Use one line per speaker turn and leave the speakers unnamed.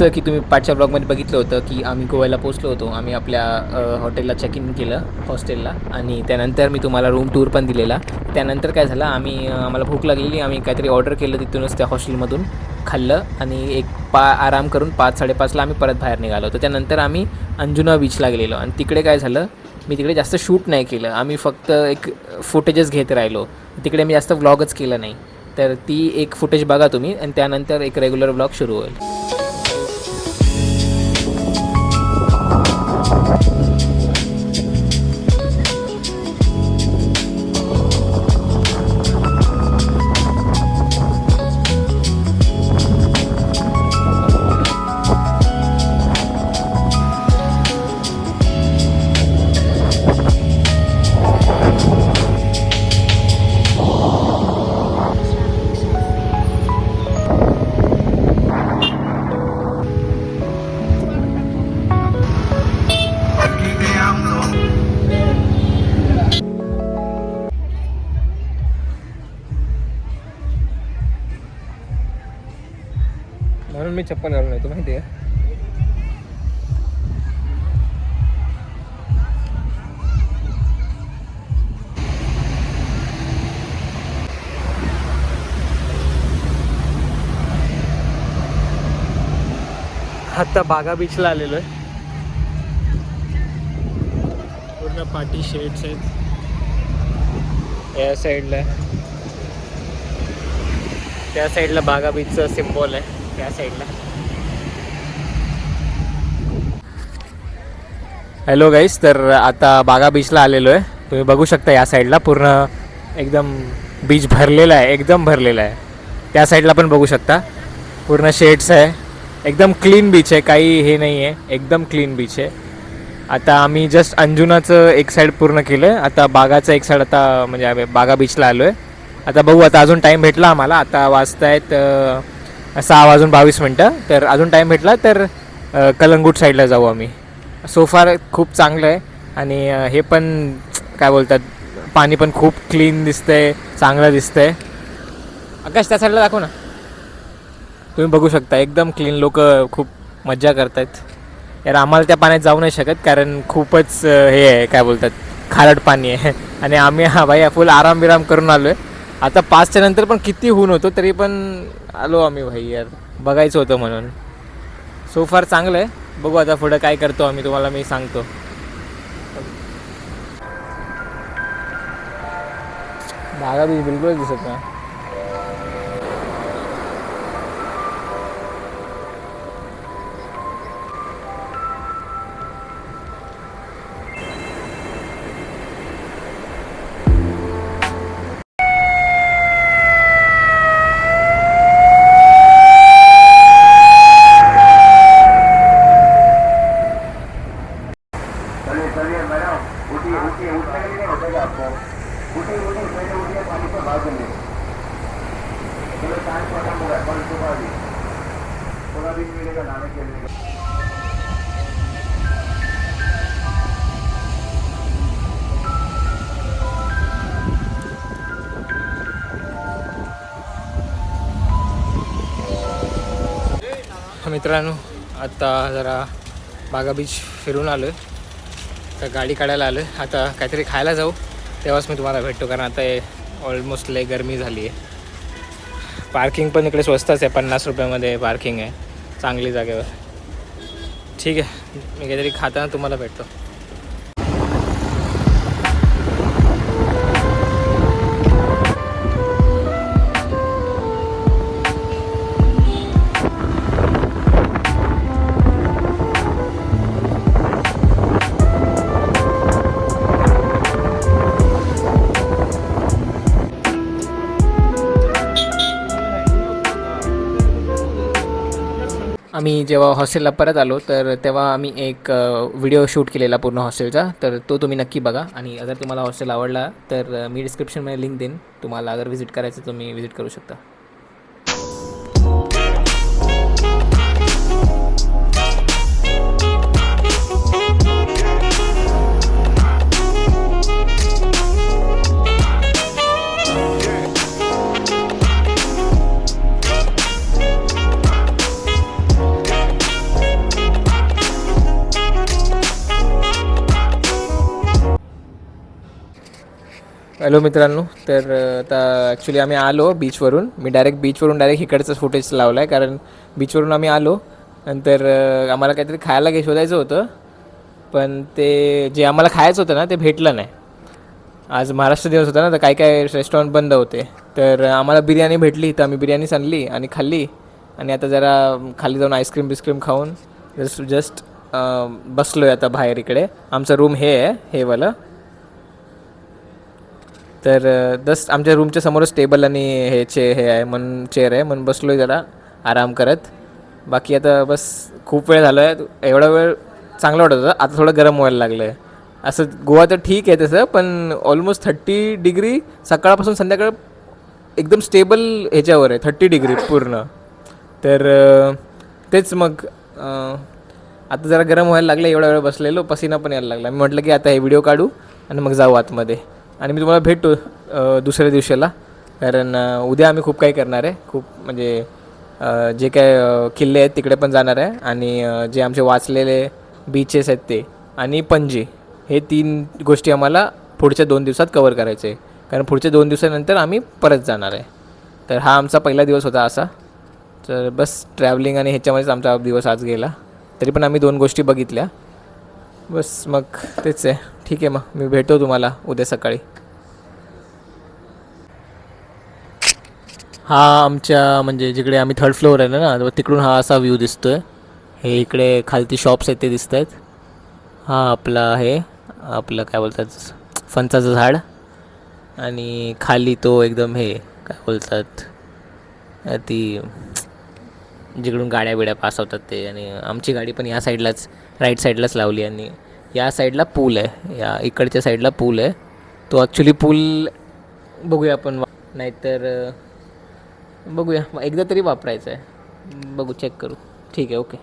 तर की तुम्ही पाठच्या ब्लॉगमध्ये बघितलं होतं की आम्ही गोव्याला पोचलो होतो. आम्ही आपल्या हॉटेलला चेक इन केलं हॉस्टेलला आणि त्यानंतर मी तुम्हाला रूम टूर पण दिलेला. त्यानंतर काय झालं आम्हाला भूक लागलेली. आम्ही काहीतरी ऑर्डर केलं तिथूनच त्या हॉस्टेलमधून खाल्लं आणि एक आराम करून 5-5:30ला आम्ही परत बाहेर निघालो होतो. त्यानंतर आम्ही अंजुना बीचला गेलेलो आणि तिकडे काय झालं, मी तिकडे जास्त शूट नाही केलं. आम्ही फक्त एक फुटेजेस घेत राहिलो. तिकडे मी जास्त व्लॉगच केलं नाही. तर ती एक फुटेज बघा तुम्ही आणि त्यानंतर एक रेग्युलर व्लॉग सुरू होईल. म्हणून मी चप्पल घालून येतो माहिती आहे. आता बागा बीचला आलेलो आहे. पूर्ण पार्टी शेड्स आहेत या साईडला. त्या साईडला बागा बीचचं सिम्बॉल आहे त्या साईडला. हॅलो गाईस, तर आता बागा बीचला आलेलो आहे. तुम्ही बघू शकता या साईडला पूर्ण एकदम बीच भरलेला आहे, एकदम भरलेला आहे. त्या साईडला पण बघू शकता पूर्ण शेड्स आहे. एकदम क्लीन बीच आहे, काही हे नाही आहे, एकदम क्लीन बीच आहे. आता आम्ही जस्ट अंजुनाचं एक साईड पूर्ण केलं आहे. आता बागाचं एक साईड आता म्हणजे आम्ही बागा बीचला आलो आहे. आता बघू, आता अजून टाईम भेटला आम्हाला. आता वाजता आहेत 6:22. तर अजून टाईम भेटला तर कलंगूट साईडला जाऊ आम्ही. सोफार खूप चांगलं आहे आणि हे पण काय बोलतात, पाणी पण खूप क्लीन दिसतंय, चांगलं दिसतंय. आकाश त्या साईडला दाखव ना. तुम्ही बघू शकता एकदम क्लीन. लोक खूप मज्जा करत आहेत यार. आम्हाला त्या पाण्यात जाऊ नाही शकत कारण खूपच हे आहे, काय बोलतात, खारट पाणी आहे. आणि आम्ही भाई फुल आराम बिराम करून आलो आहे. आता 5च्या नंतर पण किती ऊन होतो तरी पण आलो आम्ही भाई यार, बघायचं होतं म्हणून. सोफार चांगलं आहे. बघू आता पुढं काय करतो आम्ही, तुम्हाला मी सांगतो. बागा बीच बिलकुलच दिसत नाही. मित्रांनो, आता जरा बागा बीच फिरून आलो आहे. तर गाडी काढायला आलो आहे. आता काहीतरी खायला जाऊ, तेव्हाच मी तुम्हाला भेटतो. कारण आता ऑलमोस्ट लय गरमी झाली आहे. पार्किंग पण इकडे स्वस्तच आहे, 50 रुपयामध्ये पार्किंग आहे चांगली जागेवर. ठीक आहे, मी काहीतरी खाताना तुम्हाला भेटतो. आम्ही जेव्हा हॉस्टेलला परत आलो तर तेव्हा आम्ही एक व्हिडिओ शूट केलेला पूर्ण हॉस्टेलचा. तर तो तुम्ही नक्की बघा. आणि अगर तुम्हाला हॉस्टेल आवडला तर मी डिस्क्रिप्शनमध्ये लिंक देईन. तुम्हाला अगर व्हिजिट करायचं तर तुम्ही व्हिजिट करू शकता. हॅलो मित्रांनो, तर आता ॲक्च्युली आम्ही आलो बीचवरून. मी बीचवरून इकडचं फुटेज लावला आहे, कारण बीचवरून आम्ही आलो. नंतर आम्हाला काहीतरी खायला शोधायचं होतं, पण ते जे आम्हाला खायचं होतं ना ते भेटलं नाही. आज महाराष्ट्र दिवस होता ना, तर काही काही रेस्टॉरंट बंद होते. तर आम्हाला बिर्याणी भेटली, तर आम्ही बिर्याणीच आणली आणि खाल्ली. आणि आता जरा खाली जाऊन आईस्क्रीम बिस्क्रीम खाऊन जस्ट बसलो आहे आता बाहेर. इकडे आमचं रूम हे आहे, हे वालं. तर जस्ट आमच्या रूमच्या समोरच टेबल आणि हे आहे, मन चेअर आहे, मन बसलो आहे जरा आराम करत. बाकी आता बस खूप वेळ झाला आहे, एवढा वेळ चांगलं वाटत होतं. आता थोडं गरम व्हायला लागलं आहे. असं गोवा तर ठीक आहे तसं, पण ऑलमोस्ट 30 डिग्री सकाळपासून संध्याकाळ एकदम स्टेबल ह्याच्यावर आहे, 30 डिग्री पूर्ण. तर तेच मग आता जरा गरम व्हायला लागलं. एवढा वेळ बसलेलो, पसीना पण यायला लागला. मी म्हटलं की आता हे व्हिडिओ काढू आणि मग जाऊ आतमध्ये. आणि मी तुम्हाला भेटतो दुसऱ्या दिवशीला, कारण उद्या आम्ही खूप काही करणार आहे. खूप म्हणजे जे काय किल्ले आहेत तिकडे पण जाणार आहे, आणि जे आमचे वाचलेले बीचेस आहेत ते, आणि पणजी, हे 3 गोष्टी आम्हाला पुढच्या 2 दिवसात कवर करायचे आहे. कारण पुढच्या 2 दिवसानंतर आम्ही परत जाणार आहे. तर हा आमचा पहिला दिवस होता असा. तर बस ट्रॅव्हलिंग आणि ह्याच्यामध्येच आमचा दिवस आज गेला. तरी पण आम्ही 2 गोष्टी बघितल्या. बस मग तेच आहे. ठीक आहे, मग मी भेटतो तुम्हाला उद्या सकाळी. हा आमच्या म्हणजे जिकडे आम्ही थर्ड फ्लोअर आहे ना, तिकडून हा असा व्ह्यू दिसतो आहे. हे इकडे खालती शॉप्स आहेत ते दिसत आहेत. हा आपला आहे, आपलं काय बोलतात फणसाचं झाड. आणि खाली तो एकदम हे काय बोलतात ती जिकडून गाड्या बिड्या पास होतात ते. आणि आमची गाडी पण या साईडलाच, राईट साईडलाच लावली. आणि या साईडला पूल आहे, या इकडच्या साईडला पूल आहे. तो ॲक्च्युली पूल बघूया आपण, नाहीतर बघूया एकदा तरी वापरायचं आहे. बघू, चेक करू. ठीक आहे, ओके.